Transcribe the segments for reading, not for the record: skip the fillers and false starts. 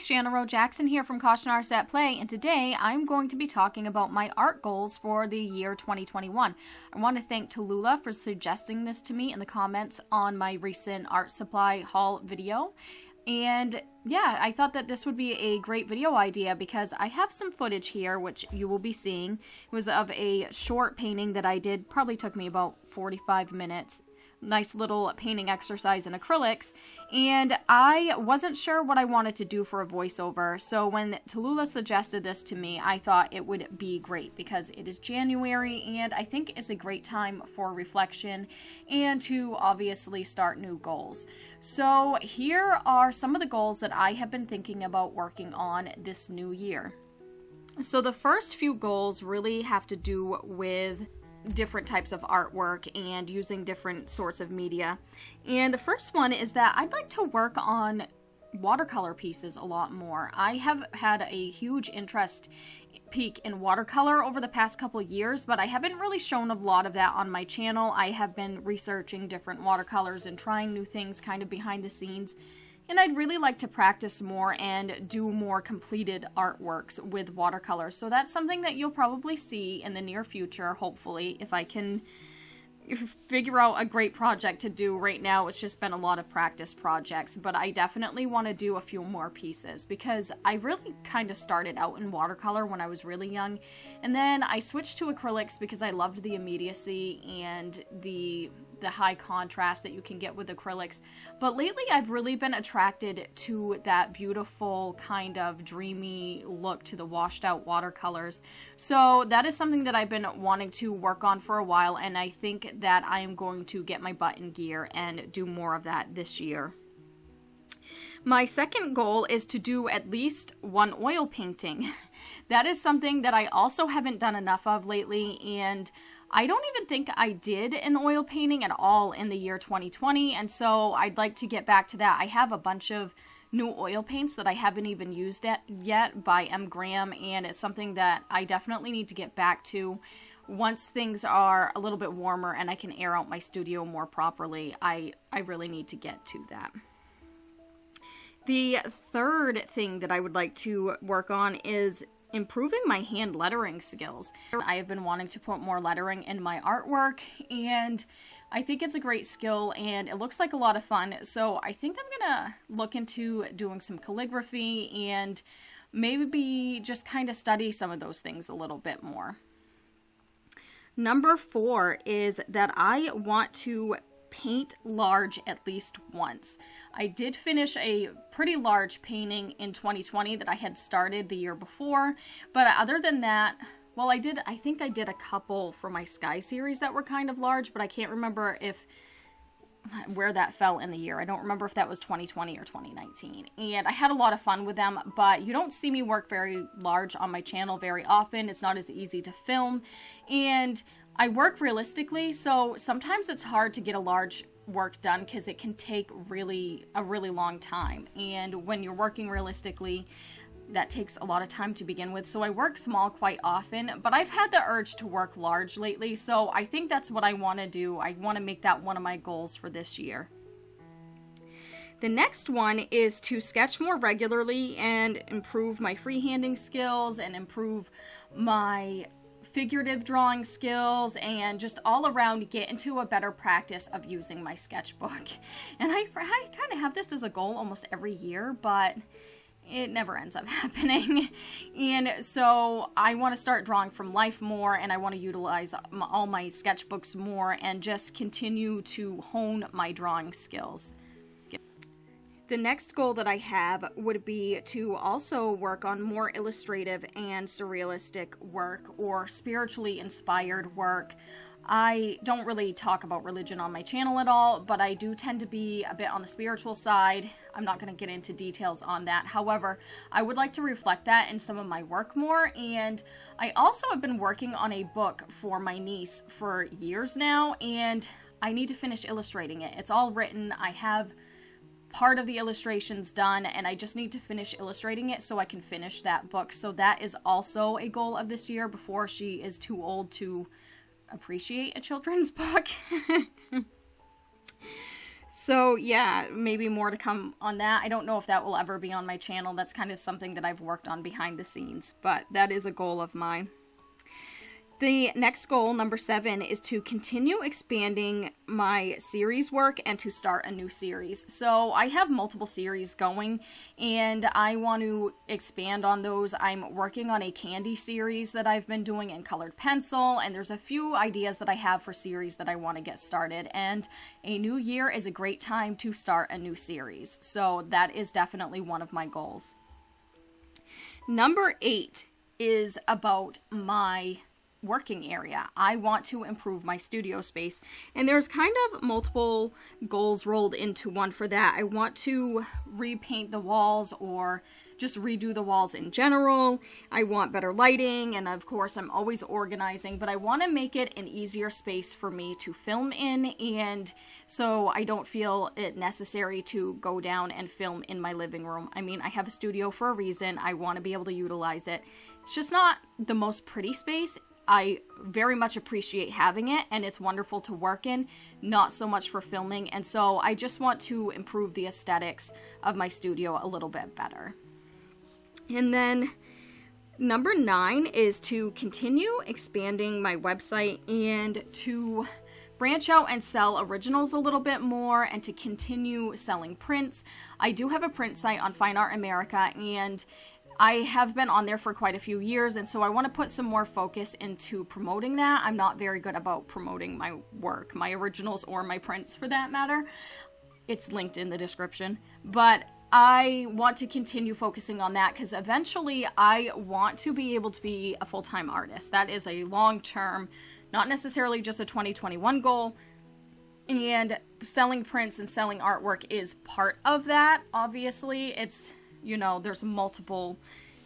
Shanna Jackson here from Caution Artists at Play, and today I'm going to be talking about my art goals for the year 2021. I want to thank Tallulah for suggesting this to me in the comments on my recent art supply haul video. And yeah, I thought that this would be a great video idea because I have some footage here, which you will be seeing. It was of a short painting that I did, probably took me about 45 minutes. Nice little painting exercise in acrylics, and I wasn't sure what I wanted to do for a voiceover, so when Tallulah suggested this to me, I thought it would be great because it is January and I think it's a great time for reflection and to obviously start new goals. So here are some of the goals that I have been thinking about working on this new year. So the first few goals really have to do with different types of artwork and using different sorts of media. And the first one is that I'd like to work on watercolor pieces a lot more. I have had a huge interest peak in watercolor over the past couple years, but I haven't really shown a lot of that on my channel. I have been researching different watercolors and trying new things kind of behind the scenes. And I'd really like to practice more and do more completed artworks with watercolors. So that's something that you'll probably see in the near future, hopefully, if I can figure out a great project to do. Right now, it's just been a lot of practice projects, but I definitely want to do a few more pieces because I really kind of started out in watercolor when I was really young, and then I switched to acrylics because I loved the immediacy and the high contrast that you can get with acrylics. But lately I've really been attracted to that beautiful kind of dreamy look to the washed out watercolors. So that is something that I've been wanting to work on for a while, and I think that I am going to get my butt in gear and do more of that this year. My second goal is to do at least one oil painting. That is something that I also haven't done enough of lately, and I don't even think I did an oil painting at all in the year 2020, and so I'd like to get back to that. I have a bunch of new oil paints that I haven't even used yet by M. Graham, and it's something that I definitely need to get back to. Once things are a little bit warmer and I can air out my studio more properly, I really need to get to that. The third thing that I would like to work on is improving my hand lettering skills. I have been wanting to put more lettering in my artwork, and I think it's a great skill and it looks like a lot of fun. So I think I'm gonna look into doing some calligraphy and maybe just kind of study some of those things a little bit more. Number 4 is that I want to paint large at least once. I did finish a pretty large painting in 2020 that I had started the year before, but other than that, well, I think I did a couple for my Sky series that were kind of large, but I can't remember where that fell in the year. I don't remember if that was 2020 or 2019, and I had a lot of fun with them, but you don't see me work very large on my channel very often. It's not as easy to film, and I work realistically, so sometimes it's hard to get a large work done because it can take a really long time, and when you're working realistically, that takes a lot of time to begin with. So I work small quite often, but I've had the urge to work large lately, so I think that's what I want to do. I want to make that one of my goals for this year. The next one is to sketch more regularly and improve my freehanding skills and improve my figurative drawing skills and just all around get into a better practice of using my sketchbook. And I kind of have this as a goal almost every year, but it never ends up happening. And so I want to start drawing from life more, and I want to utilize all my sketchbooks more and just continue to hone my drawing skills. The next goal that I have would be to also work on more illustrative and surrealistic work or spiritually inspired work. I don't really talk about religion on my channel at all, but I do tend to be a bit on the spiritual side. I'm not going to get into details on that. However, I would like to reflect that in some of my work more, and I also have been working on a book for my niece for years now, and I need to finish illustrating it. It's all written. I have part of the illustrations done, and I just need to finish illustrating it so I can finish that book. So that is also a goal of this year before she is too old to appreciate a children's book. So So yeah, maybe more to come on that. I don't know if that will ever be on my channel. That's kind of something that I've worked on behind the scenes, but that is a goal of mine. The next goal, number 7, is to continue expanding my series work and to start a new series. So I have multiple series going and I want to expand on those. I'm working on a candy series that I've been doing in colored pencil, and there's a few ideas that I have for series that I want to get started, and a new year is a great time to start a new series. So that is definitely one of my goals. Number 8 is about my working area. I want to improve my studio space, and there's kind of multiple goals rolled into one for that. I want to repaint the walls or just redo the walls in general. I want better lighting, and of course I'm always organizing, but I want to make it an easier space for me to film in, and so I don't feel it necessary to go down and film in my living room. I mean, I have a studio for a reason. I want to be able to utilize it. It's just not the most pretty space. I very much appreciate having it, and it's wonderful to work in, not so much for filming, and so I just want to improve the aesthetics of my studio a little bit better. And then number 9 is to continue expanding my website and to branch out and sell originals a little bit more, and to continue selling prints. I do have a print site on Fine Art America, and I have been on there for quite a few years, and so I want to put some more focus into promoting that. I'm not very good about promoting my work, my originals, or my prints for that matter. It's linked in the description. But I want to continue focusing on that because eventually I want to be able to be a full-time artist. That is a long-term, not necessarily just a 2021 goal. And selling prints and selling artwork is part of that, obviously. It's, you know, there's multiple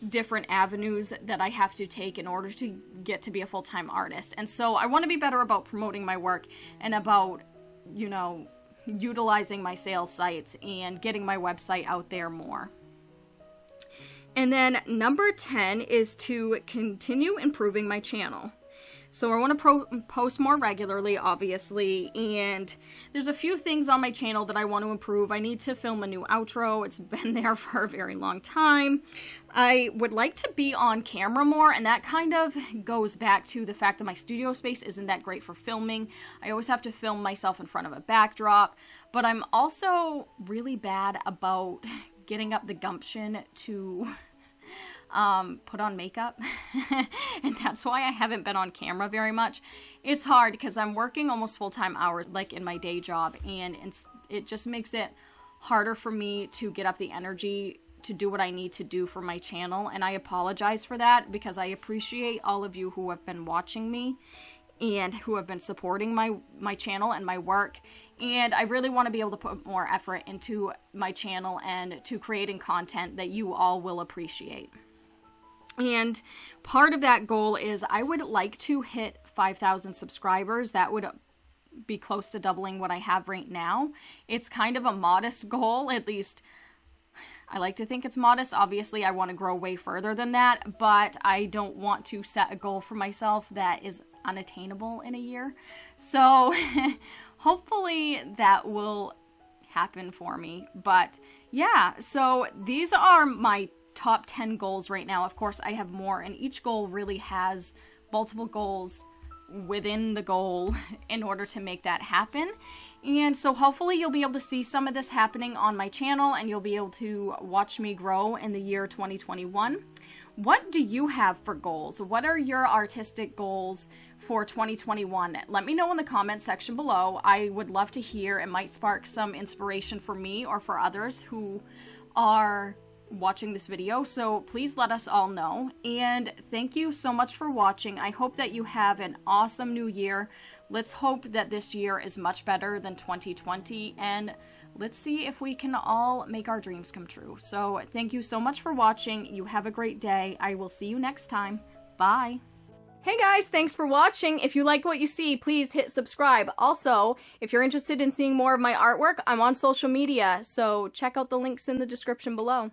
different avenues that I have to take in order to get to be a full-time artist. And so I want to be better about promoting my work and about, you know, utilizing my sales sites and getting my website out there more. And then number 10 is to continue improving my channel. So I want to post more regularly, obviously, and there's a few things on my channel that I want to improve. I need to film a new outro. It's been there for a very long time. I would like to be on camera more, and that kind of goes back to the fact that my studio space isn't that great for filming. I always have to film myself in front of a backdrop, but I'm also really bad about getting up the gumption to put on makeup and that's why I haven't been on camera very much. It's hard because I'm working almost full-time hours like in my day job, and it just makes it harder for me to get up the energy to do what I need to do for my channel, and I apologize for that because I appreciate all of you who have been watching me and who have been supporting my channel and my work, and I really want to be able to put more effort into my channel and to creating content that you all will appreciate. And part of that goal is I would like to hit 5,000 subscribers. That would be close to doubling what I have right now. It's kind of a modest goal, at least I like to think it's modest. Obviously, I want to grow way further than that, but I don't want to set a goal for myself that is unattainable in a year. So hopefully that will happen for me. But yeah, so these are my top 10 goals right now. Of course, I have more, and each goal really has multiple goals within the goal in order to make that happen. And so hopefully you'll be able to see some of this happening on my channel, and you'll be able to watch me grow in the year 2021. What do you have for goals? What are your artistic goals for 2021? Let me know in the comment section below. I would love to hear. It might spark some inspiration for me or for others who are watching this video, so please let us all know. And thank you so much for watching. I hope that you have an awesome new year. Let's hope that this year is much better than 2020, and let's see if we can all make our dreams come true. So thank you so much for watching. You have a great day. I will see you next time. Bye. Hey guys, thanks for watching. If you like what you see, please hit subscribe. Also, if you're interested in seeing more of my artwork, I'm on social media, so check out the links in the description below.